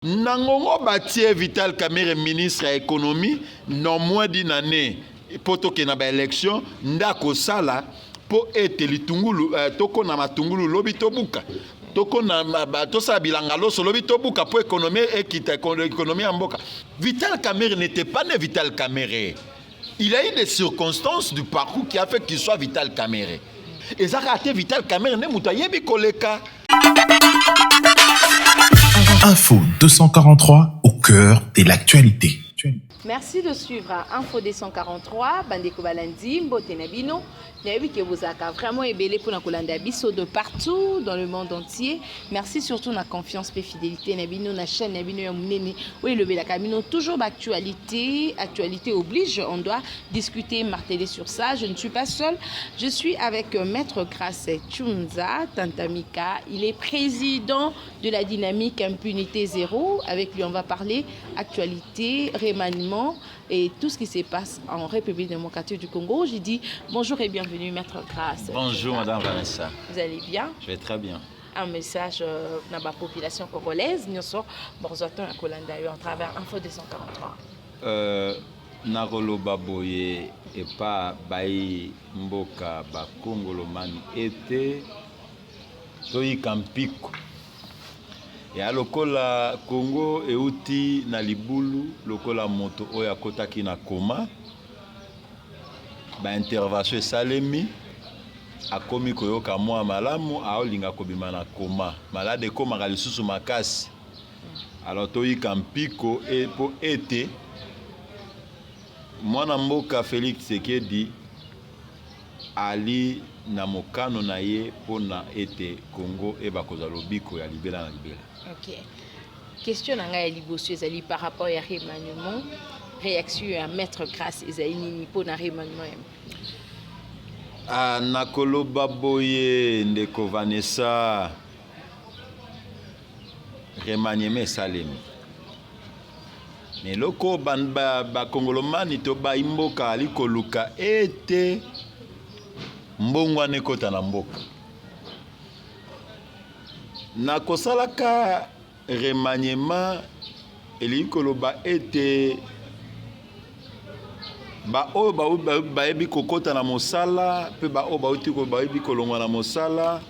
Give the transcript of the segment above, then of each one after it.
Nangongo batie Vital Kamerhe ministre ya économie non moins d'une année poto ke na ba élection ndako sala po ete litungulu toko na matungulu lobi tobuka toko na tosa bilanga loso lobi tobuka po économie ekita économie ya mboka. Vital Kamerhe n'était pas né Vital Kamerhe. Il a eu des circonstances du parcours qui a fait qu'il soit Vital Kamerhe. Et ça a été Vital Kamerhe ne mutayebi koleka. Info 243 au cœur de l'actualité. Merci de suivre Info 243, Bandeko Balandi, Mbotenabino. Que vous avez vraiment ébélé pour la Kolanda Bisso de partout dans le monde entier. Merci surtout de la confiance et fidélité. Nabino, la chaîne Nabino Yamounene, oui, le Bélacamino, toujours d'actualité. Actualité oblige, on doit discuter, marteler sur ça. Je ne suis pas seule, je suis avec Maître Grace Tchunza Tantamika. Il est président de la dynamique Impunité Zéro. Avec lui, on va parler actualité, remaniement et tout ce qui se passe en République démocratique du Congo. J'ai dit bonjour et bienvenue, Maître Grace. Bonjour, Madame Vanessa. Vous allez bien? Je vais très bien. Un message dans la population congolaise. Nous sommes à Kolanda à travers Info 243. Narolo Baboye et pas Baï Mboka Bakongolomani était Toyi Kampiko. Et à lokola Congo et uti na libulu lokola moto oya kotaki na koma ba intervention salemi akomi koyoka mwa malamu aolinga kobima na koma malade koma kalisusu makasi. Alors toyi kampiko et po ete mwana mboka Félix Tshisekedi ali na mokano na ye pona ete Congo eba koza lobiko ya libela na libela. Ok. Question nanga ya liboso ezali par rapport à remaniement, réaction à Maître Grace ezali nini po na remaniement. Nakoloba boye ndeko Vanessa remaniement salemi. Mais loko ba kongolomani to ba imboka ali koluka ete mbongwa nekota na mboka. Na kosalaka remaniement elikoloba ete ba o ba ebi kokota na mosala pe ba o ba uti ko ba ebi kolongwa na mosala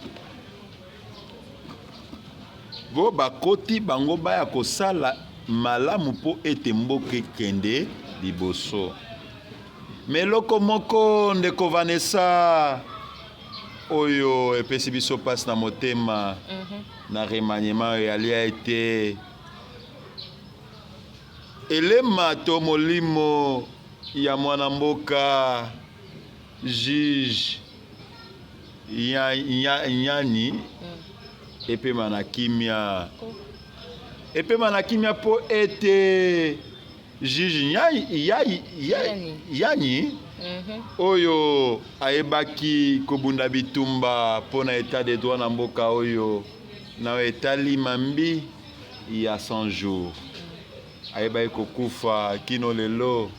bo ba koti bango ba ya kosala malamu po ete mboke kende liboso. Mais loko moko ndeko Vanessa oyo epesi biso passe na motema na remaniement yali a été elema to molimo ya mwana mboka juge nyani epema na kimia po ete juge yani oyo aebaki kobunda bitumba pona état de droit na mboka oyo na etali mambi ya 100 jours aebaki kokufa kino lelo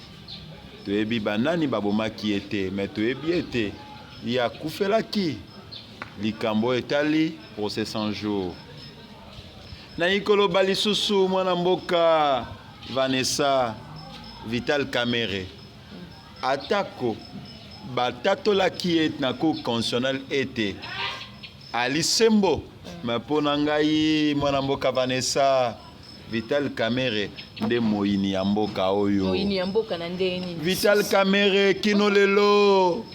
toyebi banani babomaki ete mais toyebi ete ya kufelaki likambo etali procès 100 jours na ikoloba lisusu mwana mboka Vanessa Vital Kamerhe atako batatolaki ete na cour constitutionnelle ete alisembo mais pona ngai mwana mboka Vanessa Vital Kamerhe nde moyini ya mboka oyo. Moyini ya mboka na ndeni. Vital Kamerhe kino lelo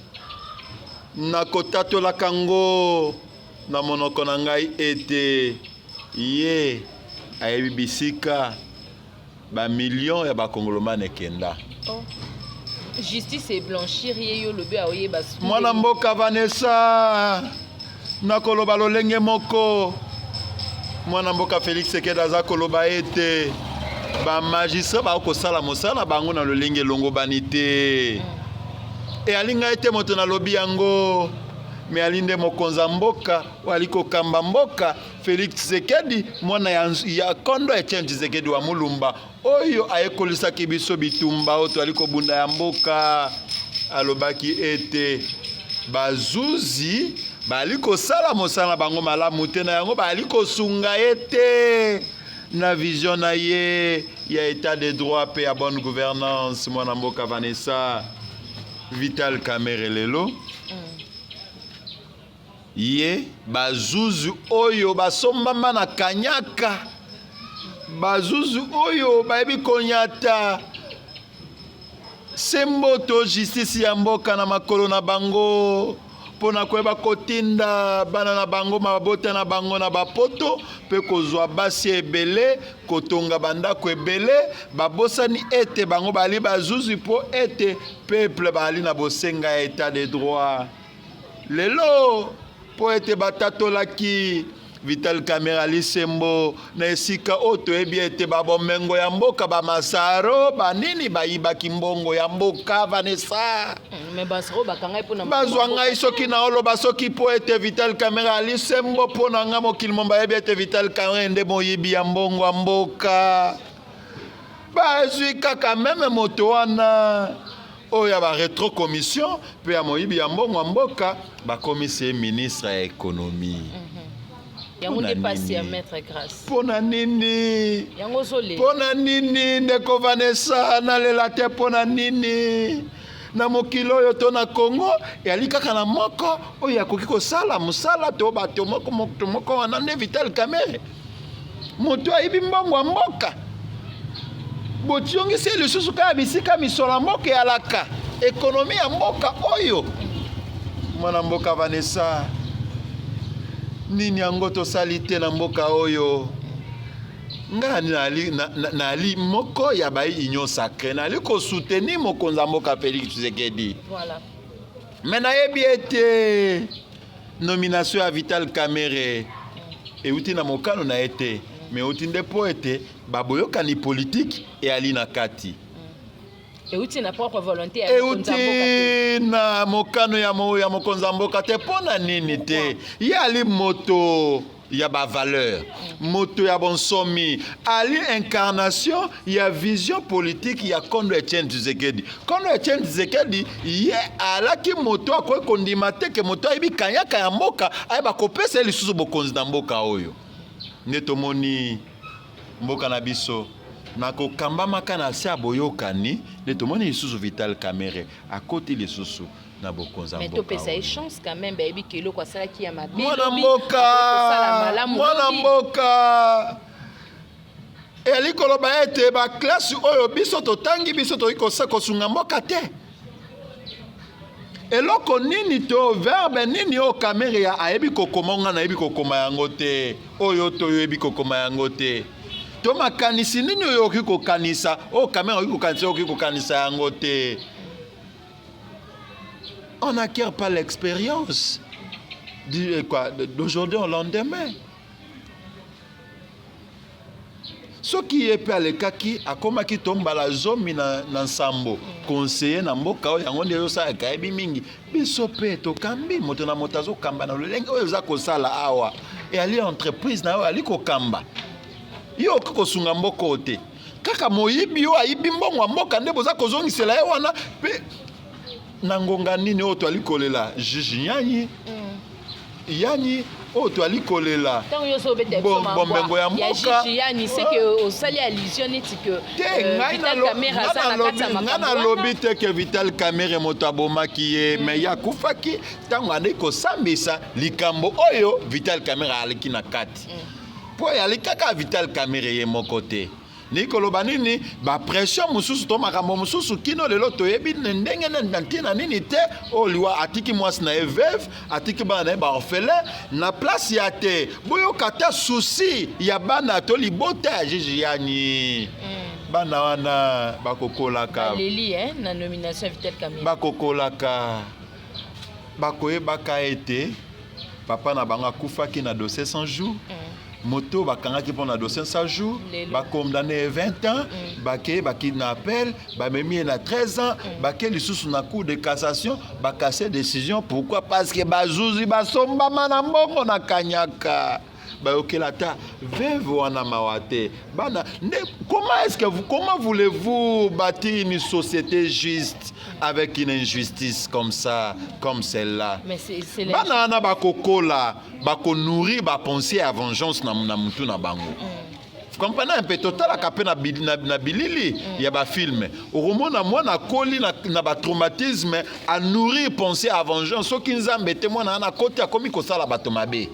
na kotatola kango na monoko na ngai ete ye ayebi bisika ba millions ya bakongolomane kenda. Oh. Justice et blanchir yo lobe aoye bas. Mwana mboka Vanessa nakoloba lolenge moko mwana mboka Félix Tshisekedi aza koloba ete ba magistrat ba kosala mosala bango na lolenge longo banité. E alinga ete moto na lobi yango me alinde mokonza mboka waliko kamba mboka Félix Tshisekedi mwana ya kondo Etienne Tshisekedi wa mulumba oyo ayekolisa kibiso bitumba oto aliko bunda ya mboka alobaki ete bazuzi baliko sala mosala bango malamu te na yango baliko sunga ete na vision na ye ya état de droit pe ya bonne gouvernance mwana mboka Vanessa Vital Kamerhe lelo ye bazuzu oyo basombama na kanyaka bazuzu oyo bayebi konyata semboto justice ya mboka na makolo na bango pona koyeba kotinda bana na bango mabota na bango na bapoto pe kozwa basi ebele kotonga bandako ebele babosani ete bango bali bazuzu po ete peuple bali na bosenga ya état de droit lelo po ete batatolaki Vital Kamerhe ali sembo na esika oto ebi ete babomengo ya mboka bamasaro banini bayibaki mbongo ya mboka Vanessa bazwa ngai soki na oloba soki po ete Vital Kamerhe ali sembo po na nga mokili momba ebi ete Vital Kamerhe nde moyibi ya mbongo ya mboka bazwi kaka meme moto wana oyo ya ba retro commission pe ya moyibi ya mbongo ya mboka bakomisi ministre ya économie. Yango dépassé ya maître grâce. Pona nini? Yango zole. Pona nini ndeko Vanessa na lela te pona nini? Na mokili oyo to na Congo yali kaka na moko oyo akoki kosala musala to bato moko wana nde Vital Kamerhe. Moto ayibi mbongo ya mboka. Botiongisi lisusu kaya bisika misola mboka ya laka. Ekonomi ya mboka oyo. Mwana mboka Vanessa nini yango tosali te na mboka oyo nga nali moko ya bai union sacrée nali kosoutenir mokonzi ya mboka Félix Tshisekedi. Voilà. Mais nayebi ete nomination ya Vital Kamerhe euti na mokano na ete mais euti nde po ete baboyokani politique e ali na kati euti na propre volonté ya euti na mokano ya mokonzi ya mboka te pona nini te ye ali moto ya ba valeur moto ya bonsomi ali incarnation ya vision politique ya Kondo Etienne Tshisekedi. Kondo Etienne Tshisekedi ye alaki moto akoki kondima te ke moto ayebi kanyaka ya mboka ayeba kopesa lisusu bokonzi na mboka oyo nde tomoni mboka na biso na kokambama kana sia boyokani nde tomoni lisusu Vital Kamerhe akoti lisusu na bokonza mboka. Mais to pesa e chance quand même bayebi kilo kwa sala ki ya mabe. Mwana mboka eli koloba ete ba classe oyo biso totangi biso to kosunga mboka te. Eloko nini to verbe nini o Kamerhe ya ayebi kokomonga na yebi kokoma yango te oyo to yebi kokoma yango te. To makanisi nini oyo oki kokanisa o Kamerhe oki kokanisa yango te. On n'acquiert pas l'expérience d'aujourd'hui au lendemain. Ce qui est pas le cas qui a comme qui tombe à la zone na sambo conseiller na mboka o yango ndeyo sa kaibi mingi biso pe to kambi moto na motazo kamba na lolenge oyo za ko sala awa et ali entreprise na ali ko kamba yo ko sunga mboko te kaka moyibi yo ayibi mbongo mboka ndebo za ko zongisela ye wana pe na ngonga nini oyo to ali kolela juge yani oyo to ali kolela bombengo ya mboka yani c'est que osali allusion neti que Vital Kamerhe asa na kati ya makambo ngana lobi te ke Vital Kamerhe moto abomaki ye mais ya kufaki tango ane kosambisa likambo oyo Vital Kamerhe aleki na kati po yali kaka Vital Kamerhe ye moko te nikoloba nini ba pression mususu to makambo mususu kino lelo toyebi ndenge ntina nini te oliwa atiki mwasi na veuve atiki bana ba orphelin na place ya te boyo kata souci ya bana to libota ya jiji yani bana wana bakokolaka leli na nomination Vital Kamerhe bakokolaka bakoyebaka ete papa na bango akufaki na dossier 100 jours moto bakangaki pona dossier 100 jours condamné 20 ans baki na appel memi na 13 ans baki lisusu na cour de cassation cassé décision. Pourquoi? Parce que bazuzi basombama na mbongo na kanyaka bayokela ta veuve wana mawate bana comment voulez-vous bâtir une société juste avec une injustice comme ça, comme celle-là? Mais c'est bana na bakokola bako nourrir ba penser à vengeance na mutu na bango. comprenez un peu total à capé na bilili il y a ba film oromona moi na koli na ba traumatisme à nourrir penser à vengeance so kinzambe te moi na côté a komi ko sala bato mabe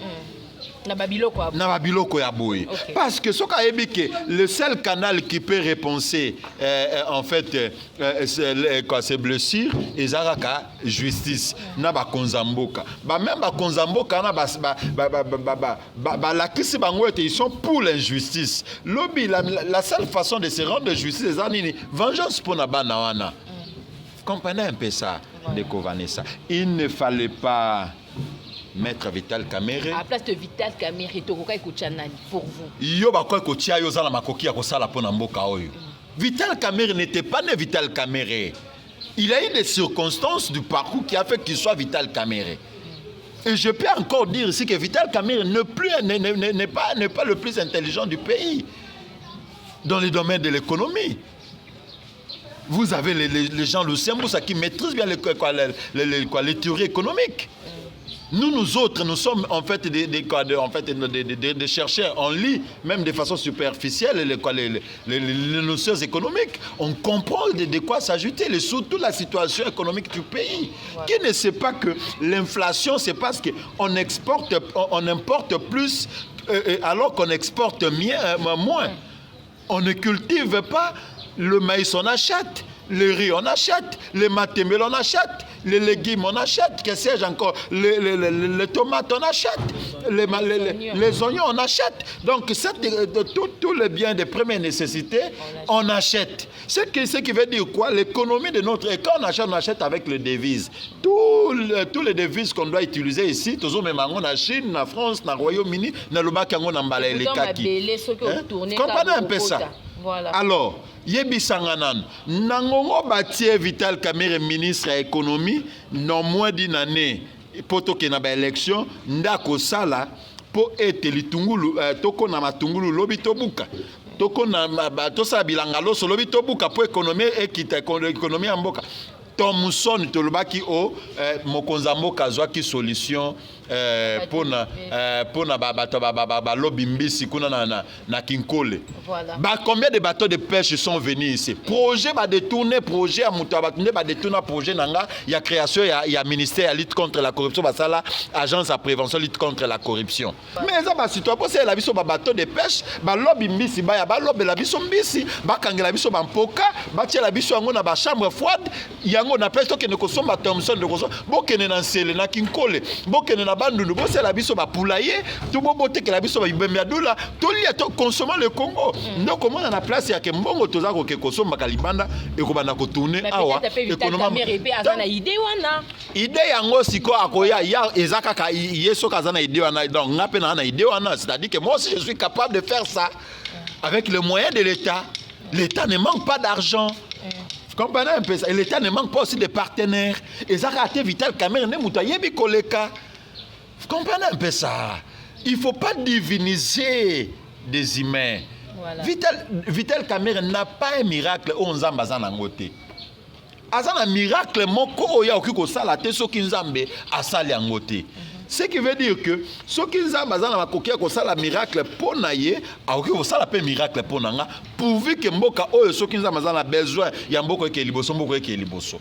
na babiloko ya boy parce que ce que le seul canal qui peut répenser en fait ces blessures ezaraka justice na ba konzamboka ba même ba konzamboka na ba la kisi bango ils sont pour l'injustice lobby la seule façon de se rendre justice ezanini vengeance pour na bana wana comprenez un peu ça de Vanessa il ne fallait pas Maître Vital Kamerhe. À la place de Vital Kamerhe, tokoka ekuchanani pour vous. Yo ba ko ekotia yo za na makoki ya kosala pona mboka oyo. Vital Kamerhe n'était pas né Vital Kamerhe. Il a eu des circonstances du parcours qui a fait qu'il soit Vital Kamerhe. Et je peux encore dire ici que Vital Kamerhe n'est pas le plus intelligent du pays dans les domaines de l'économie. Vous avez les gens Lucien Moussa qui maîtrisent bien les théories économiques. Nous autres, nous sommes en fait des chercheurs. On lit même de façon superficielle les notions économiques. On comprend de quoi s'ajouter, surtout la situation économique du pays. Ouais. Qui ne sait pas que l'inflation, c'est parce qu'on importe plus alors qu'on exporte moins. On ne cultive pas le maïs, on achète. Le riz, on achète. Les matémel, on achète. Les légumes, on achète. Que sais-je encore? Les tomates, on achète. Les oignons, on achète. Donc, tous les biens de première nécessité, on achète. Ce qui veut dire quoi? L'économie de notre... Et quand on achète avec les devises. Tous les devises qu'on doit utiliser ici, toujours même en Chine, en France, en Royaume-Uni, dans le bac, on a emballé les kaki. Comprenez un peu ça. Voilà. Alors, Yebi Sanganan, Nangongo Batie Vital Kamerhe ministre de l'économie, non moins d'une année, pour que na ba élection, ndako sala, pour être litungulu, toko na matungulu lobi tobuka. Toko na tosa bilangalo so lobi tobuka pour économie et quitte économie en boka. Thomson tolobaki o mokonzamboka zwaki solution pour na ba lobby mbisi kuna na Kinkole. Voilà. Combien de bateaux de pêche sont venus ici? Projet ba détourner projet à Moutabatunde ba détourner projet nanga il y a création il y a ministère à lutte contre la corruption ba sala agence à prévention lutte contre la corruption. Mais ça ba citoyen pour c'est la biso ba bateau de pêche ba lobby mbisi ba ya ba lobby la biso mbisi ba kangela biso ba mpoka ba tia la biso ngo na ba chambre froide yango na pêche to ke ne kosomba Thomson de kosomba bokene na nsele na Kinkole bokene na bandundu bo c'est la biso ba poulailler tout bo bote ke la biso ba ibemia dola to li to consommer le Congo ndo comment na place ya ke mbongo toza ko ke kosomba kalibanda e ko bana ko tourner awa économie azana idée wana idée yango siko akoya ya ezaka ka yeso kazana idée wana donc ngape na idée wana c'est-à-dire que moi aussi je suis capable de faire ça avec les moyens de l'État. L'État ne manque pas d'argent. Vous comprenez un peu ça? Et l'État ne manque pas aussi de partenaires. Et ça a été Vital Kamerhe ne moutayebi koleka. Vous comprenez un peu ça? Il ne faut pas diviniser des humains. Voilà. Vital Kamerhe n'a pas un miracle au Nzamba zanangote. Azan un miracle moko oya okiko sala te soki Nzambe asali angote. Ce qui veut dire que ceux qui Nzamba zana makokia ko sala miracle pona ye okiko sala pe miracle pona nga pourvu que mboka oyo soki Nzamba zana besoin ya mboko ke liboso mboko ke liboso.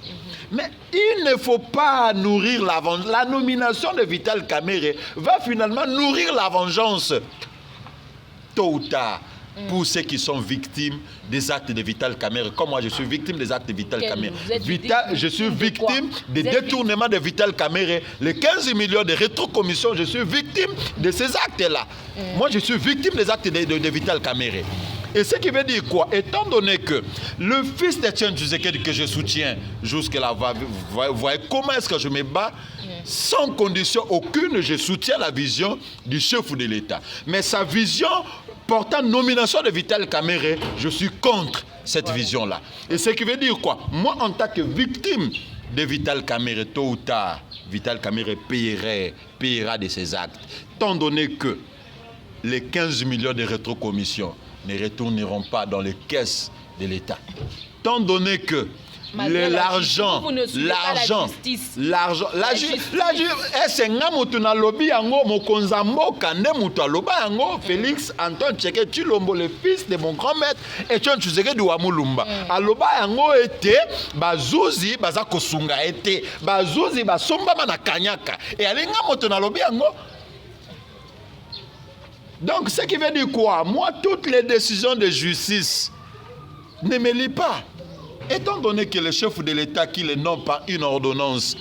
Mais il ne faut pas nourrir la vengeance. La nomination de Vital Kamerhe va finalement nourrir la vengeance tôt ou tard. Pour ceux qui sont victimes des actes de Vital Kamerhe, comme moi je suis victime des actes de Vital Kamerhe. Je suis victime des détournements de Vital Kamerhe. Les 15 millions de rétrocommissions, je suis victime de ces actes-là. Moi je suis victime des actes de Vital Kamerhe. Et ce qui veut dire quoi? Étant donné que le fils d'Etienne Tshisekedi que je soutiens jusque-là, voyez comment est-ce que je me bats? Sans condition aucune, je soutiens la vision du chef de l'État. Mais sa vision portant nomination de Vital Kamerhe, je suis contre cette vision-là. Et ce qui veut dire quoi? Moi, en tant que victime de Vital Kamerhe, tôt ou tard, Vital Kamerhe payera de ses actes. Tant donné que les 15 millions de rétrocommissions ne retourneront pas dans les caisses de l'État. Tant donné que l'argent, c'est nga mutu na lobi yango mokonza mboka nde mutu aloba yango Félix Antoine Tshisekedi Tshilombo, le fils de mon grand maître Etienne Tshisekedi wa Mulumba aloba yango ete bazuzi baza kosunga ete bazuzi basombama na kanyaka et alinga mutu na lobi yango. Donc ce qui veut dire quoi? Moi, toutes les décisions de justice ne me lient pas. Étant donné que le chef de l'État qui les nomme par une ordonnance,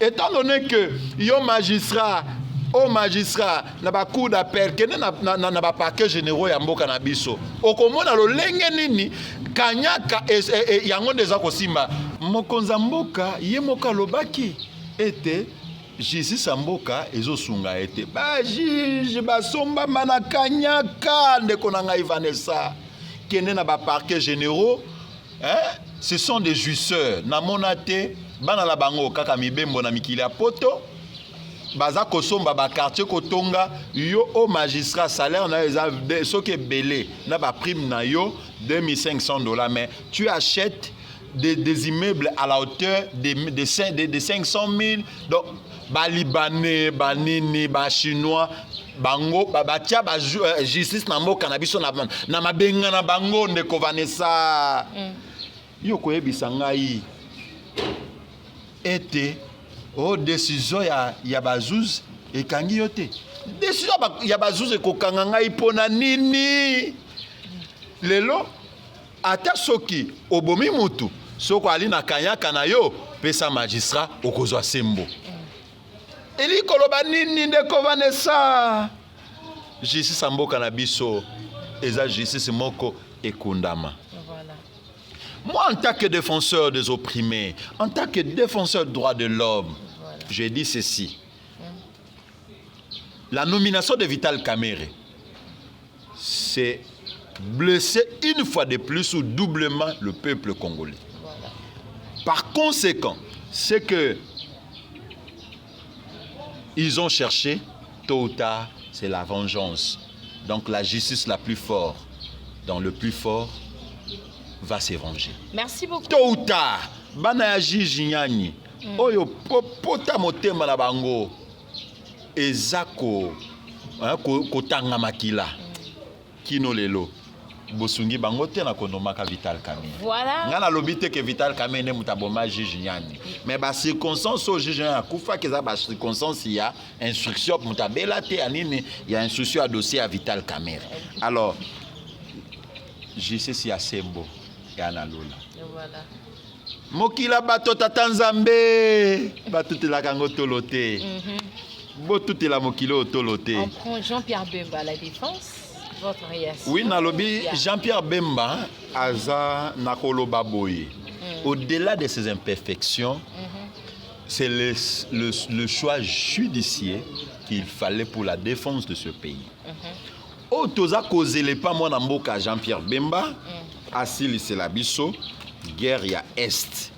étant donné que yo magistrat, au magistrat, na ba cour d'appel, na ba parquet généraux ya mboka na biso. Okomona lo lenge nini kanyaka yango ndeza kosimba. Mokonza mboka ye moka lobaki ete justice mboka ezosunga ete ba juge basomba manakanyaka ndeko na ngai Vanessa. Kene na ba parquet généraux, hein? Ce sont des jouisseurs. Na monate bana la bango kaka mibembo na mikili ya poto. Baza kosomba ba quartier kotonga yo au magistrat salaire na eza soke belé na ba prime na yo $2500 mais tu achètes des immeubles à la hauteur de 500 000 donc ba libanais ba nini ba chinois bango batia ba justice na mboka na biso na mabenga na bango ndeko Vanessa yo koyebisa ngai ete décision ya bazuz ekangi yo te décision ya bazuz ekokanga ngai pona nini lelo ata soki obomi mutu soko ali na kanyaka na yo pesa magistrat okozwa sembo eli koloba nini ndeko Vanessa justice mboka na biso eza justice moko ekundama. Moi, en tant que défenseur des opprimés, en tant que défenseur des droits de l'homme, je dis ceci. La nomination de Vital Kamerhe, c'est blesser une fois de plus ou doublement le peuple congolais. Par conséquent, c'est que ils ont cherché, tôt ou tard, c'est la vengeance. Donc la justice la plus forte, dans le plus fort, va se venger. Merci beaucoup. Tôt ou tard, bana juge nyani oyo pota motema na bango ezako kotanga makila kino lelo bosungi bango te na kondomaka Vital Kamerhe. Voilà. Ngana lobite que Vital Kamerhe ne mutaboma juge nyani. Mais ba circonstance au juge nyani akufa que za ba circonstance ya instruction mutabela te anini ya instruction à dossier à Vital Kamerhe. Alors justice ya sembo ya na lola. Voilà. Mokila bato tata Nzambe batutela kango tolote. Botutela mokilo tolote. On prend Jean-Pierre Bemba à la défense. Votre réaction? Oui, nalobi Jean-Pierre Bemba aza nakoloba boye. Au-delà de ses imperfections, c'est le choix judiciaire qu'il fallait pour la défense de ce pays. O toza kozele pa mwana mboka Jean-Pierre Bemba asili selabiso guerre ya est.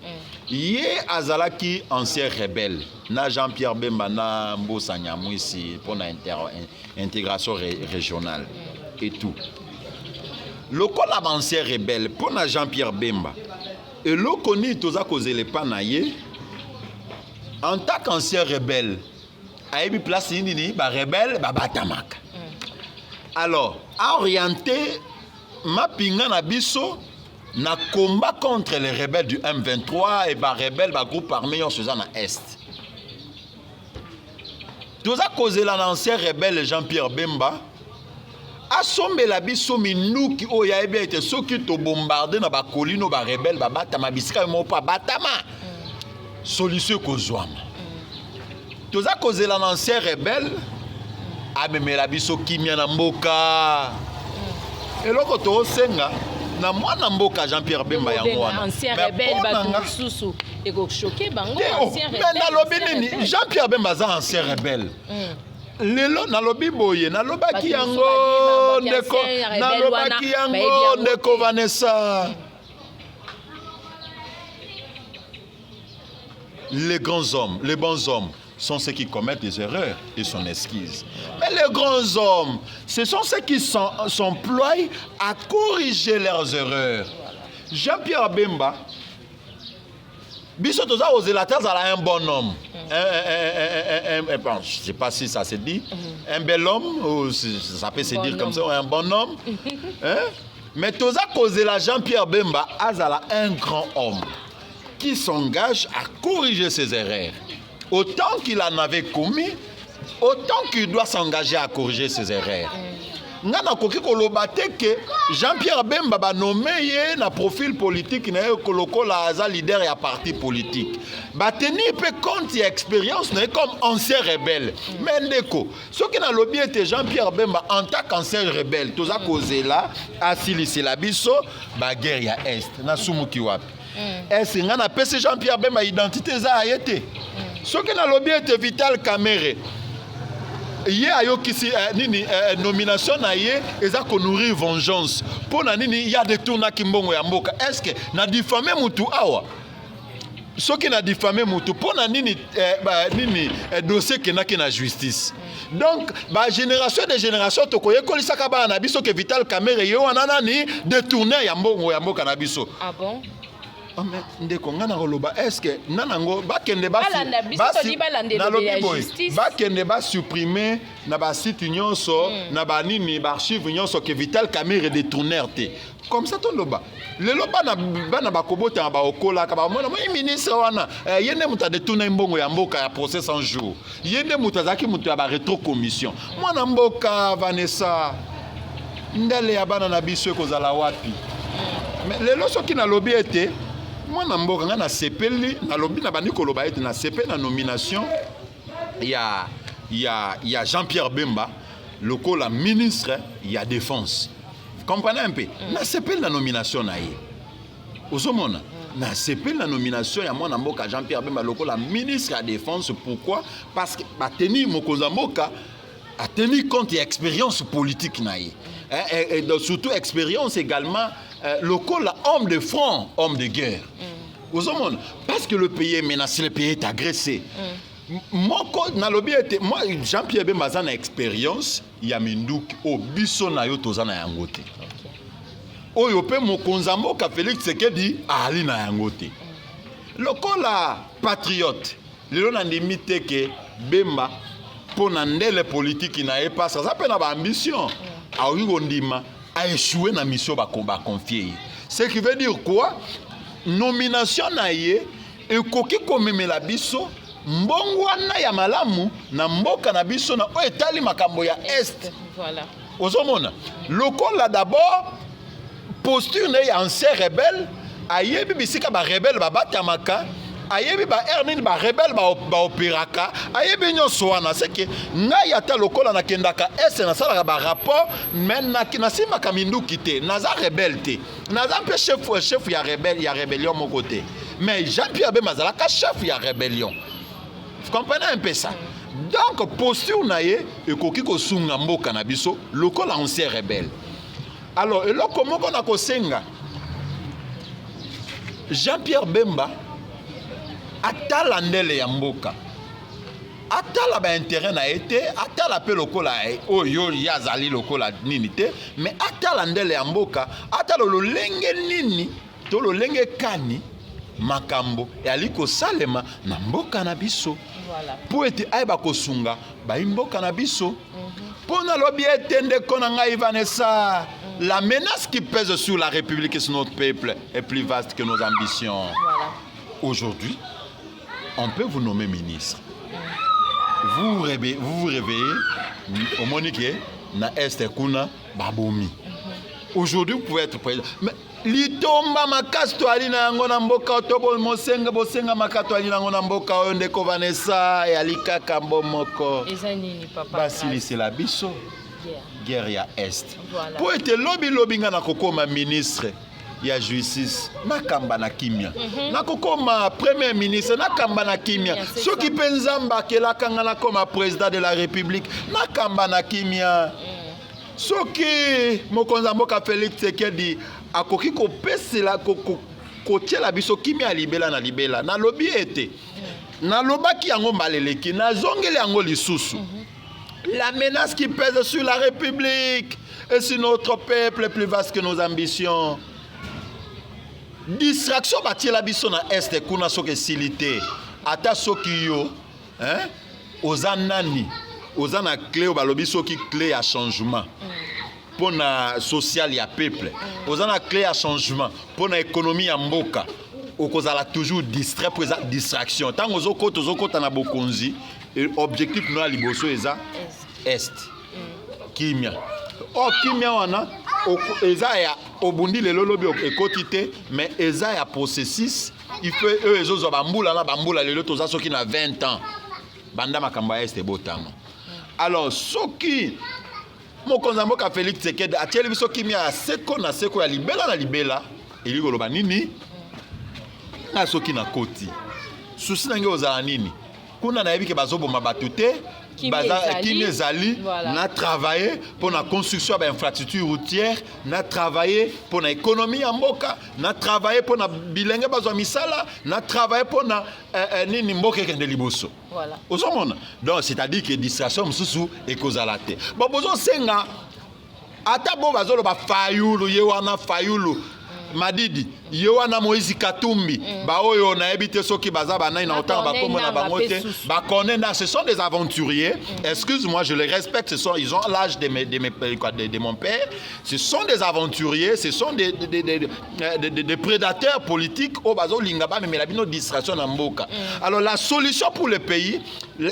Ye azalaki ancien rebelle na Jean-Pierre Bemba na Mbosa Nyamwisi pour la intégration régionale et tout. Lokola ancien rebelle pour na Jean-Pierre Bemba et lokoni toza kozele pa na ye en tant qu'ancien rebelle ayebi place nini ba rebelle ba batamaka. Alors, orienté mapinga na biso na combat contre les rebelles du M23 et ba rebelle ba groupe armé en faisant na est. Toza kozela l'ancien rebelle Jean-Pierre Bemba asombe la biso minuki oya ebe ete soki to bombarder na ba kolino ba rebelle ba batama bisika mo pa batama. Solution kozwama. Toza kozela l'ancien rebelle amemela biso kimia na mboka eloko to senga na mwana mboka Jean-Pierre Bemba yango wana ancien rebelle ba susu eko choquer bango ancien rebelle na lobi nini Jean-Pierre Bemba za ancien rebelle lelo na lobi boye na lobaki yango ndeko na lobaki yango ndeko Vanessa. Les grands hommes, les bons hommes sont ceux qui commettent des erreurs et s'en excusent. Mais les grands hommes, ce sont ceux qui s'emploient à corriger leurs erreurs Jean-Pierre Bemba, biso toza aux élateurs à un bon homme. Je ne sais pas si ça se dit. Un bel homme, ou ça peut se dire comme ça, un bon homme. Mais toza causé la Jean-Pierre Bemba azala un grand homme qui s'engage à corriger ses erreurs. Autant qu'il en avait commis, autant qu'il doit s'engager à corriger ses erreurs. Nga na koki koloba te que Jean-Pierre Bemba ba nommé ye na profil politique na koloko la aza leader ya parti politique. Ba tenir peu compte ya expérience na comme ancien rebelle. Mais ndeko, ce qui na lobby était Jean-Pierre Bemba en tant qu'ancien rebelle, toza causé là asilisi la biso ba guerre ya est na sumuki wapi. Est-ce nga na pese Jean-Pierre Bemba identité za ayete. Ce qui na lobby était Vital Kamerhe. Hier ayokisi nini nomination na ye eza ko nourrir vengeance pona nini il y a des tourna kimbongo ya mboka est-ce que na diffamer mutu awa soki na diffamer mutu pona nini nini dossier kenaki na justice donc ba génération de génération to koye kolisaka ba na biso ke Vital Kamerhe yo wana nani détourner ya mboka na biso. Ah bon? Ndeko ngana koloba est-ce que nanango bakende ba bakende ba supprimer na ba site nyonso na ba nini ba archive nyonso que Vital Kamerhe détourner te comme ça ton loba le loba na ba kobota ba okola ka ba mona ministre wana yende muta détourner mbongo ya mboka ya procès en jour yende muta zaki muta ba rétro commission mwana mboka Vanessa ndele ya bana na biso kozala wapi mais lelo soki na lobby était moi na mboka nga na sepeli na lobby na bandi koloba ete na sepeli na nomination ya Jean-Pierre Bemba lokola ministre ya défense. Vous comprenez un peu? Na sepeli na nomination na ye. Ozomona na sepeli na nomination ya mwana mboka Jean-Pierre Bemba lokola ministre ya défense. Pourquoi? Parce que bateni mokonza mboka a tenu compte de l'expérience politique na ye. Et surtout expérience également local homme de front, homme de guerre. Parce que le pays est menacé, le pays est agressé. Moi, Jean-Pierre Bemba a une expérience, il y a Mindouk au biso na yo tozana yangote. Oyo pe mokonza mboka Félix Tshisekedi ali na yangote. Lokola patriote, lelo na ndimite ke Bemba pour les politiques na e pas ça peut na ba ambition a ondima a échoué na mission ba confier. Ce qui veut dire quoi? Nomination na ye e koki komemela biso mbongwana ya malamu na mboka na biso na o etali makambo ya est. Voilà. Ozomona lokola d'abord posture na ya ancien rebelle ayebi bisika ba rebelle ba batamaka ayebi ba ernine ba rebelle ba opéraka ayebi nyonso wana c'est que ngai ata lokola na kendaka ese na sala ba rapport mais na sima kaminduki te naza rebelle te naza mpe chef ya rébellion mon côté mais Jean-Pierre Bemba zalaka chef ya rébellion. Vous comprenez un peu ça? Donc posture na ye ekoki ko sunga mboka na biso lokola ancien rebelle. Alors eloko moko na kosenga Jean-Pierre Bemba atala ndele ya mboka atala ba intérêt na été atala pe lokola oyo yazali lokola nini te mais atala ndele ya mboka atala lolenge nini to lolenge kani makambo yali ko salema na mboka na biso. Voilà. Pour être aiba kosunga ba mboka na biso. Pona lobi etende kona ngai Vanessa. La menace qui pèse sur la République et sur notre peuple est plus vaste que nos ambitions. Voilà. Aujourd'hui, on peut vous nommer ministre. Vous vous réveillez au Monique, na Est Kuna, Babomi. Aujourd'hui, vous pouvez être président. Mais litomba makasto alina ngona mboka otobo mosenga bosenga makato alina ngona mboka onde ko Vanessa et alika kambomoko. Ezanini papa. Basili c'est la biso. Guerre ya Est. Voilà. Pour être lobby nga na kokoma ministre ya justice nakamba na kimia. Na kokoma premier ministre nakamba na kimia. Soki penzamba kelaka nga na koma président de la République nakamba na kimia. Soki mokonza mboka Félix Tshisekedi akoki ko pesela ko tiela biso kimia libela na libela na lobby ete. Na lobaki yango maleleki na zongeli yango lisusu. La menace qui pèse sur la République et sur notre peuple est plus vaste que nos ambitions. distraction batiela biso na est kuna soki esili te ata soki yo oza nani oza na clé oyo balobi soki clé ya changement mpo na social ya peuple oza na clé ya changement mpo na économie ya mboka okozala toujours distrait mpo eza distraction ntango ozokota na bokonzi objectif no ya liboso eza est kimia kimia wana eza ya obundi lelo lobi ekoti te mais eza ya processus il faut eux ezozwa bambula lelo toza soki na 20 ans banda makambo ya este botama alors soki mokonzi mboka Félix Tshisekedi atieli biso kimia ya seko na seko ya libela na libela eli koloba nini na soki na koti susi nange ozala nini kuna nayebi ke bazoboma bato te Kimi ezali na travailler pour la construction de l'infrastructure routière, na travailler pour l'économie en mboka, na travailler pour la bilingue bazwa misala, na travailler pour la nini mboka kende liboso. Voilà. Osomona. Donc c'est-à-dire que distraction mususu ekozala te. Bon bozo senga ata bo bazolo ba fayulu yewana fayulu Madidi yewana Moïse Katumbi ba oyo na ebite soki baza banai na otanga ba komona bango te ba connaître ce sont des aventuriers excuse-moi je les respecte ils ont l'âge de mon père ce sont des aventuriers ce sont des prédateurs politiques au bazo lingaba mais la bino distraction na mboka alors la solution pour le pays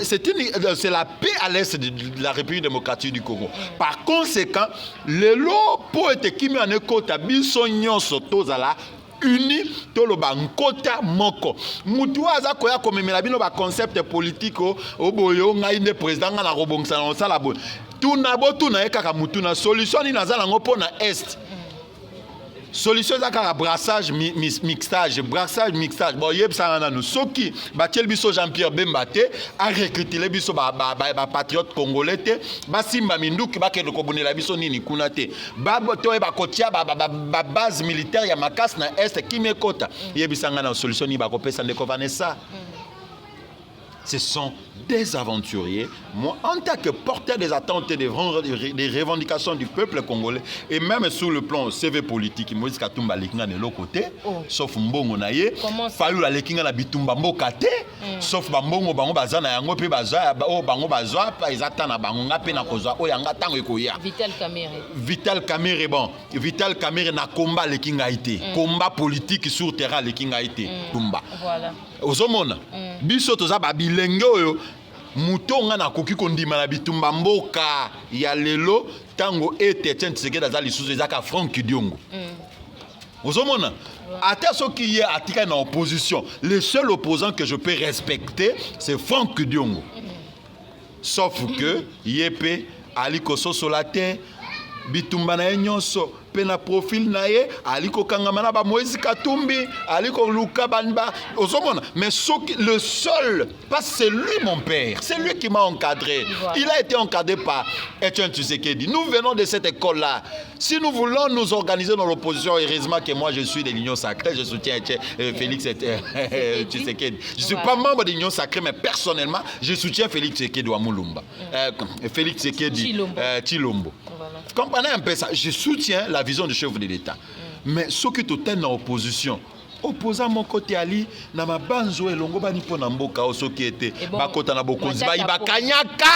c'est la paix à l'est de la République démocratique du Congo par conséquent le lot pour être kimi en ekota biso nyonso tozala uni toloba nkota moko mutu aza koya komemela bino ba concept politique oboyo ngai nde président nga na robongisa na sala bo tuna bo tuna ekaka mutu na solution ni nazala ngo pona est solution za kaka brassage mixage bon yebsanga nanu soki batiel biso Jean-Pierre Bemba te a recruter les biso ba patriote congolais te basimba minduki bakende kobonela biso nini kuna te ba to ba kotia ba base militaire ya makasi na est kimekota yebisanga na solution ni ba kopesa ndeko Vanessa. Ce sont des aventuriers. Moi, en tant que porteur des attentes et des revendications du peuple congolais, et même sur le plan CV politique, Moïse Katumba lekinga de l'autre côté, sauf Mbongo naye, Fayou la lekinga na bitumba mboka te, sauf Bambongo bango bazana yango pe bazwa bango bazwa pa ezata na bango nga pe na kozwa o yanga tango ekoya. Vital Kamerhe bon, Vital Kamerhe na combat lekinga ite, combat politique sur terrain lekinga ite, tumba. Voilà. Ozomona biso toza babilenge oyo mutonga na koki kondima na bitumba mboka ya lelo tango ete Etienne Tshisekedi azali sous ezaka Franck Diongo. Ozomona ata soki ye atika na opposition le seul opposant que je peux respecter c'est Franck Diongo. Sauf que yepe ali kososola te bitumba na nyonso pena profil naye aliko kangama ba Moïse Katumbi aliko luka banba osomona mais le seul parce que c'est lui mon père c'est lui qui m'a encadré il a été encadré par Etienne Tshisekedi nous venons de cette école là si nous voulons nous organiser dans l'opposition heureusement que moi je suis de l'Union Sacrée je soutiens Félix Tshisekedi je suis pas membre de l'Union Sacrée mais personnellement je soutiens Félix Tshisekedi wa Mulumba Félix Tshisekedi Chilombo comprenez un peu ça je soutiens la vision du chef de l'État. Mais ce qui est en opposition, opposant mon côté ali, na mabanzo elongo bani pona mboka o so qui était bakota na bokonzi ba ibakanyaka.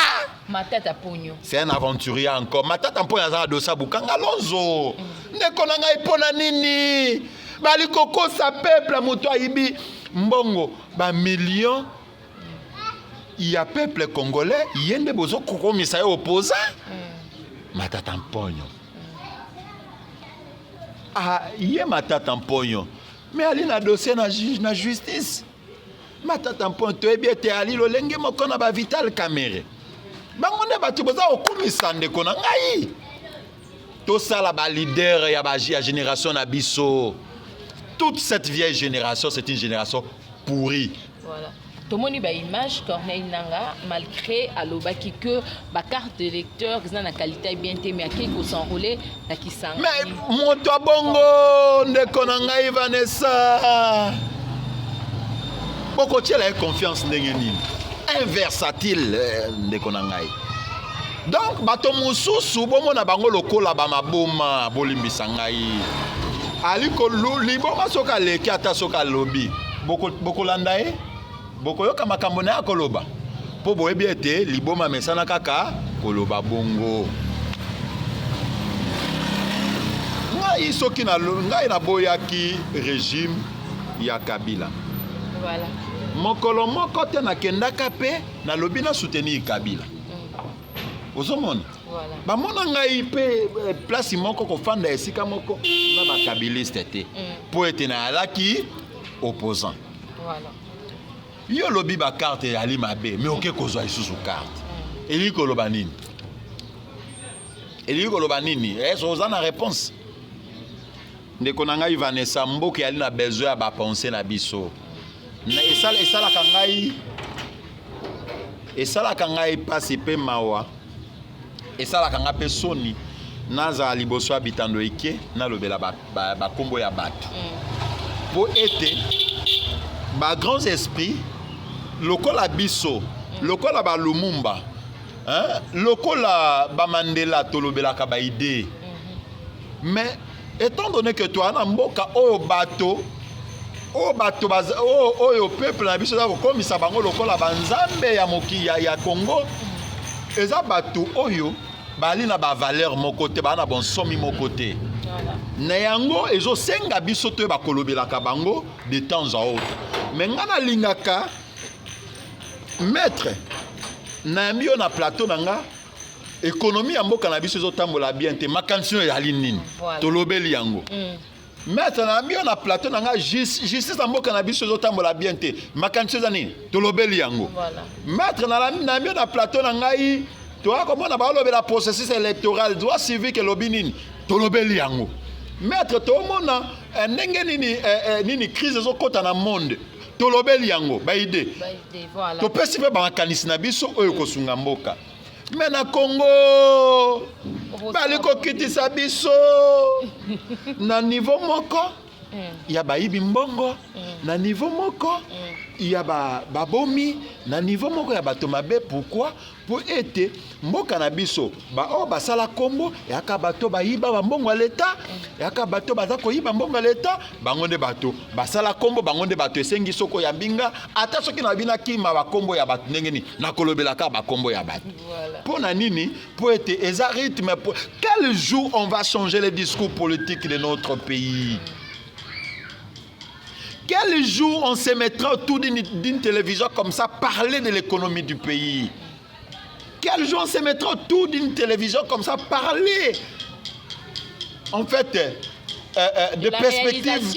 Matata ponyo. C'est un aventurier encore. Matata ponyo za dosa bukanga lonzo. Ndeko na ngai pona nini? Bali koko sa peuple moto ayibi mbongo ba millions. Il y a peuple congolais, yende bozo koko misaye opposant. Matata ponyo. Ah, yé matata mponyo. Mais ali na dossier na justice. Matata mponyo to ebiete ali lo lenge mokona ba Vital Kamerhe. Bango ne batu boza okumisa ndeko na ngai. To sala ba leader ya ba génération na biso. Toute cette vieille génération, c'est une génération pourrie. Voilà. Tomoni ba image Corneille Nanga malgré alobaki que ba carte de lecteur qui na qualité bien té mais akiko s'enrouler na kisanga. Mais moto bongo ndeko na ngai Vanessa. Boko tiela confiance ndenge nini. Inversatile ndeko na ngai. Donc bato mususu bomo na bango lokola ba maboma bolimbisa ngai. aliko liboma soka leki ata soka lobi boko landa ye boko yoka makambo na koloba po boyebi ete liboma mesana kaka koloba bongo ngai soki na ngai na boyaki régime ya Kabila Voilà. mokolo moko te nakendaka pe na lobi na soutenir Kabila ozomona Voilà. bamona ngai pe place moko kofanda esika moko na bakabiliste te po ete na alaki opposant Voilà. yo lobi bakarte yali mabe mais oke kozwa isusu carte eli koloba nini eso oza na réponse ndeko na ngai Vanessa mboka yali na besoin ya bapense na biso esalaka ngai pasi pe mawa esalaka nga pe soni nazala liboso ya bitando eke nalobela bakombo ya bato po ete bagrands esprits lokola biso lokola balumumba lokola bamandela tolobelaka baide mais étant donné que toi na mboka oyo bato oyo peuple na biso za kokomisa bango lokola banzambe ya moki ya Congo eza bato oyo bali na ba valeur moko te bana bon somi moko te na yango ezosenga biso to bakolobelaka bango de temps à autre mais ngana lingaka maître na mbio na plateau nanga économie ya mboka na biso ezotambola bien te makanisi ya nini tolobeli yango maître na mbio na plateau nanga justice na mboka na biso ezotambola bien te makanisi ya nini tolobeli yango maître na mbio na plateau nangai toa komona balobela processus électoral droit civique lobi nini tolobeli yango maître tomona ndenge nini crise ezokota na monde tolobeli yango baide topesi mpe bamakanisi na biso oyo kosunga mboka me na Congo bali kokitisa biso na niveau moko ya bayibi mbongo na niveau moko ya babomi na niveau moko ya bato mabe. Pourquoi? Pour ete mboka na biso oyo basala kombo yaka bato bayiba bambongo ya leta yaka bato baza koyiba mbongo ya leta bango nde bato basala kombo bango nde bato esengi soko ya mbinga ata soki na bina kima bakombo ya bato ndenge nini nakolobelaka bakombo ya bato mpona nini po ete eza rythme. Quel jour on va changer les discours politiques de notre pays? Quel jour on se mettra autour d'une télévision comme ça, parler de l'économie du pays? Quel jour on se mettra autour d'une télévision comme ça, parler en fait de perspectives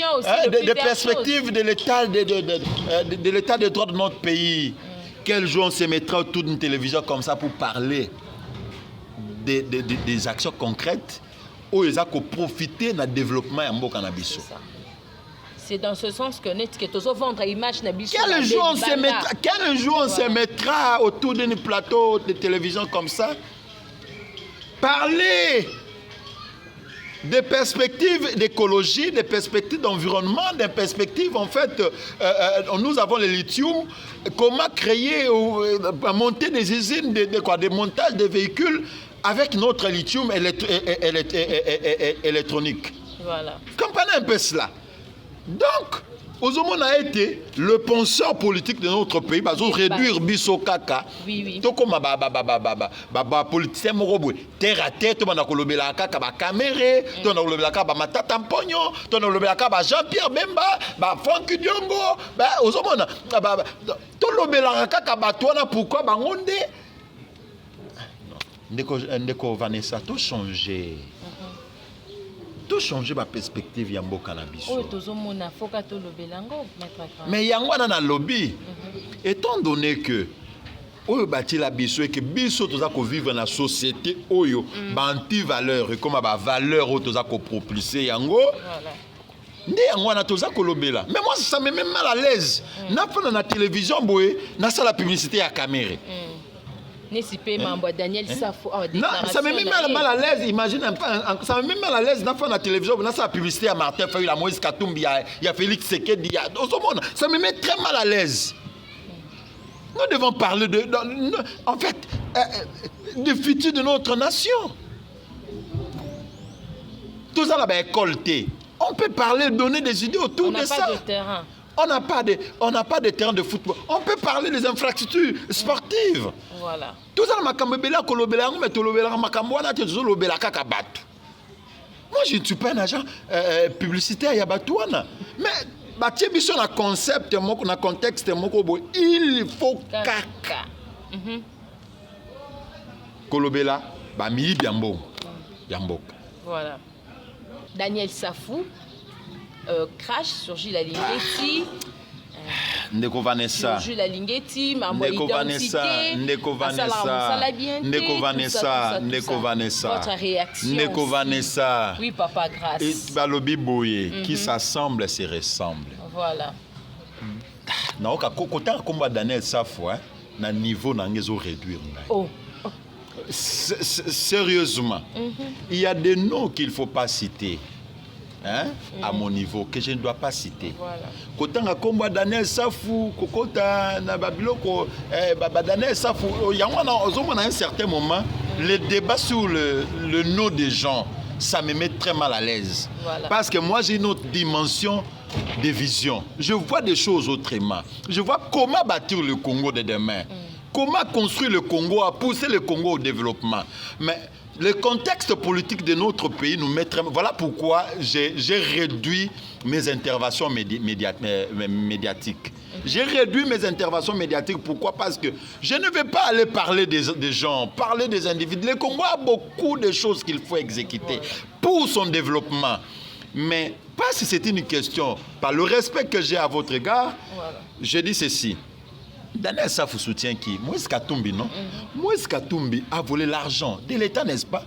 de l'état de l'état de droit de notre pays? Quel jour on se mettra autour d'une télévision comme ça pour parler des actions concrètes où ils ont profité du développement en Mboka na biso? C'est dans ce sens que nous devons vendre l'image de Bisso. Quel jour on se mettra autour d'un plateau de télévision comme ça? Parler des perspectives d'écologie, des perspectives d'environnement, des perspectives, en fait, nous avons le lithium, comment créer, monter des usines, des montages de véhicules avec notre lithium électronique. Voilà. Comprenez un peu cela. Donc, Ozomo a été le penseur politique de notre pays, bah, réduire biso kaka. Oui. To comme politicien morobwe, terre à terre, to bana kolobela kaka ba caméré, to na kolobela kaka ba matata mponyo, to na kolobela kaka ba Jean-Pierre Bemba, ba Franck Diongo, ba Ozomo na to lobela kaka ba tona pourquoi ba ngonde. Ndeko Vanessa to changer. Tout changer ma perspective ya mboka na biso. Mais yango na lobby. Étant donné que oyo bati la biso et que biso toza ko vivre na société oyo ba anti valeur et comme ba valeur oyo toza ko propulser yango. Voilà. Ndé yango na toza ko lobela. Mais moi ça me met mal à l'aise. Na fana na télévision boye na sala publicité ya caméra. Daniel Safo, ça me met mal à l'aise, imagine, ça me met mal à l'aise dans la télévision, dans la publicité à Martin Fayou, la Moïse Katumbi, il y a Félix Sekedi, ça me met très mal à l'aise. Nous devons parler en fait, du futur de notre nation. Tout ça là, école, on On peut parler, donner des idées autour de ça. On n'a pas de terrain. On n'a pas de terrain de football. On peut parler des infrastructures sportives. Voilà. Tout ça, moi, je ne suis pas un agent publicitaire, mais sur un concept, un contexte, il faut caca. Kolobela, mi biambo. Voilà. Daniel Safou crash sur Gilles Alinghetti. Ndeko Vanessa. Sur Gilles Alinghetti, Mambo Identité. Ndeko Vanessa. Votre réaction. Ndeko Vanessa. Oui, Papa Grâce. Et Balobi Boye, qui s'assemble se ressemble. Voilà. Naoka kota komba Daniel Safou, na niveau na ngezo réduire. Oh. Sérieusement, il y a des noms qu'il ne faut pas citer. À mon niveau, que je ne dois pas citer. Quand on a Daniel Safou, Kokota, Nababiloko, Daniel Safou, il y a un certain moment, les débats sur le nom des gens, ça me met très mal à l'aise. Voilà. Parce que moi, j'ai une autre dimension de vision. Je vois des choses autrement. Je vois comment bâtir le Congo de demain. Comment construire le Congo, à pousser le Congo au développement. Mais le contexte politique de notre pays nous met très... Voilà pourquoi j'ai réduit mes interventions médiatiques. J'ai réduit mes interventions médiatiques. Pourquoi? Parce que je ne vais pas aller parler des gens, parler des individus. Le Congo a beaucoup de choses qu'il faut exécuter pour son développement. Mais pas si c'est une question, par le respect que j'ai à votre égard, je dis ceci. Daniel Safou soutient qui? Moïse Katumbi, non? Moïse Katumbi a volé l'argent de l'État, n'est-ce pas?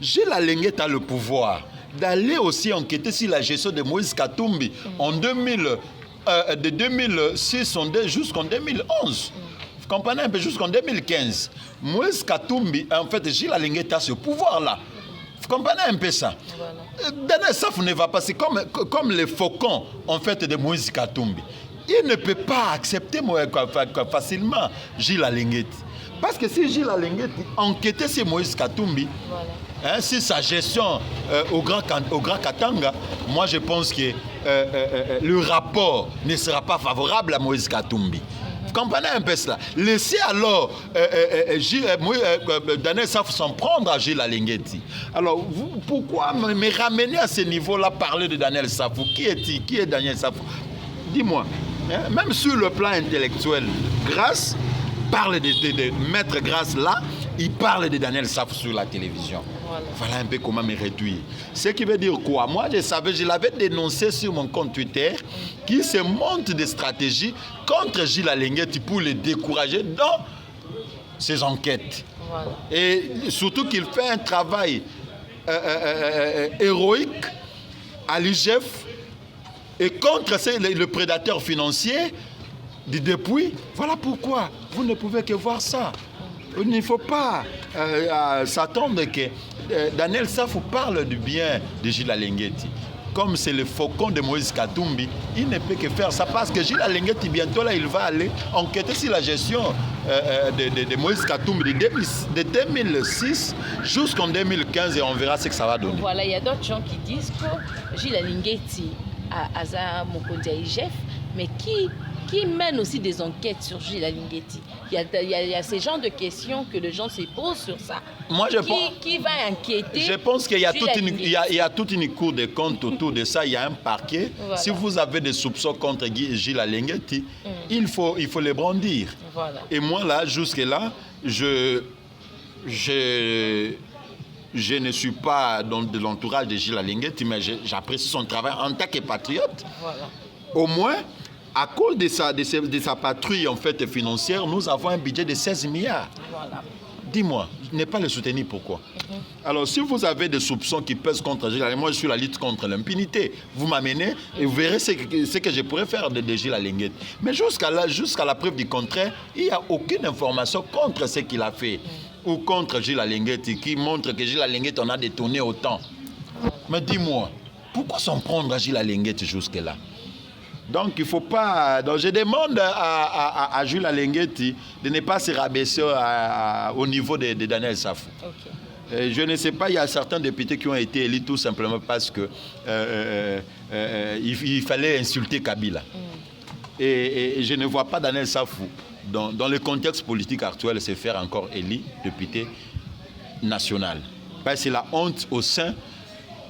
J'ai la Lenguette à le pouvoir d'aller aussi enquêter sur la gestion de Moïse Katumbi en de 2006 jusqu'en 2011. Vous comprenez un peu, jusqu'en 2015. Moïse Katumbi, en fait, Gilles Alinghetti a ce pouvoir-là. Vous comprenez un peu ça? Voilà. Daniel Safou ne va pas, c'est comme les faucons, en fait, de Moïse Katumbi. Il ne peut pas accepter facilement Gilles Alinghetti. Parce que si Gilles Alinghetti enquêtait sur Moïse Katumbi, sur sa gestion au Grand Katanga, moi je pense que le rapport ne sera pas favorable à Moïse Katumbi. Vous comprenez un peu cela? Laissez alors Daniel Safou s'en prendre à Gilles Alinghetti. Alors, pourquoi me ramener à ce niveau-là, parler de Daniel Safou? Qui est-il? Qui est Daniel Safou? Dis-moi. Même sur le plan intellectuel, Grâce parle de Maître Grâce là, il parle de Daniel Safou sur la télévision. Voilà un peu comment me réduire. Ce qui veut dire quoi? Moi, je l'avais dénoncé sur mon compte Twitter, qui se monte des stratégies contre Gilles Alinghetti pour le décourager dans ses enquêtes. Voilà. Et surtout qu'il fait un travail héroïque à l'IGF et contre le prédateur financier du Depuis. Voilà pourquoi vous ne pouvez que voir ça. Il ne faut pas s'attendre que Daniel Safou parle du bien de Gilles Alinghetti. Comme c'est le faucon de Moïse Katumbi, il ne peut que faire ça parce que Gilles Alinghetti, bientôt là, il va aller enquêter sur la gestion de Moïse Katumbi de 2006 jusqu'en 2015 et on verra ce que ça va donner. Voilà, il y a d'autres gens qui disent que Gilles Alinghetti a Aza Mokondia IGF, mais qui mène aussi des enquêtes sur Gilles Alinghetti. Il y a ces genres de questions que les gens se posent sur ça. Moi, qui va enquêter? Je pense qu'il y a toute une cour de compte autour de ça. Il y a un parquet. Voilà. Si vous avez des soupçons contre Gilles Alinghetti, il faut les brandir. Voilà. Et moi, là, jusque-là, je ne suis pas de l'entourage de Gilles Alinghetti, mais j'apprécie son travail en tant que patriote. Voilà. Au moins, à cause de sa patrouille en fait, financière, nous avons un budget de 16 milliards. Voilà. Dis-moi, ne pas le soutenir, pourquoi? Alors, si vous avez des soupçons qui pèsent contre Gilles Alinghetti, moi je suis la lutte contre l'impunité. Vous m'amenez et vous verrez ce que je pourrais faire de Gilles Alinghetti. Mais jusqu'à la preuve du contraire, il n'y a aucune information contre ce qu'il a fait. Ou contre Gilles Alinghetti, qui montre que Gilles Alinghetti en a détourné autant. Mais dis-moi, pourquoi s'en prendre à Gilles Alinghetti jusque-là? Donc, il ne faut pas... Donc, je demande à Gilles Alinghetti de ne pas se rabaisser au niveau de Daniel Safou. Okay. Je ne sais pas, il y a certains députés qui ont été élus tout simplement parce que il fallait insulter Kabila. Et je ne vois pas Daniel Safou, dans le contexte politique actuel, se faire encore élu député national. Parce que c'est la honte au sein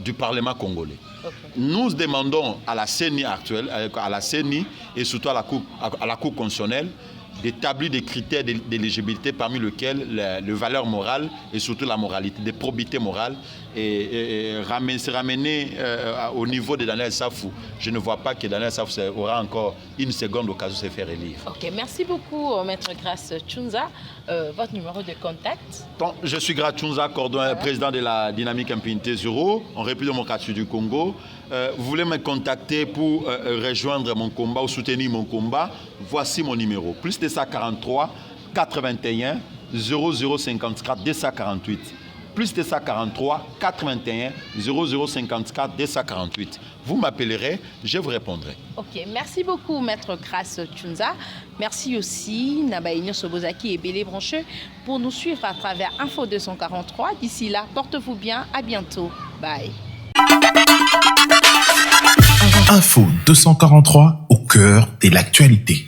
du Parlement congolais. Okay. Nous demandons à la CENI actuelle, à la CENI et surtout à la Cour constitutionnelle, d'établir des critères d'éligibilité parmi lesquels les valeurs morales et surtout la moralité, des probités morales et se ramener au niveau de Daniel Safou. Je ne vois pas que Daniel Safou aura encore une seconde occasion de se faire élire. Ok, merci beaucoup Maître Grace Tchounza. Votre numéro de contact? Donc, je suis Grace Tchounza, président de la Dynamique Impunité Zéro, en République démocratique du Congo. Vous voulez me contacter pour rejoindre mon combat ou soutenir mon combat? Voici mon numéro. Plus de 143 81 0054 248. Plus de 143 81 0054 248. Vous m'appellerez, je vous répondrai. Ok, merci beaucoup Maître Grace Tchounza. Merci aussi Nabaïnyo Sobozaki et Bélé Brancheux pour nous suivre à travers Info 243. D'ici là, portez-vous bien, à bientôt. Bye. Info 243 au cœur de l'actualité.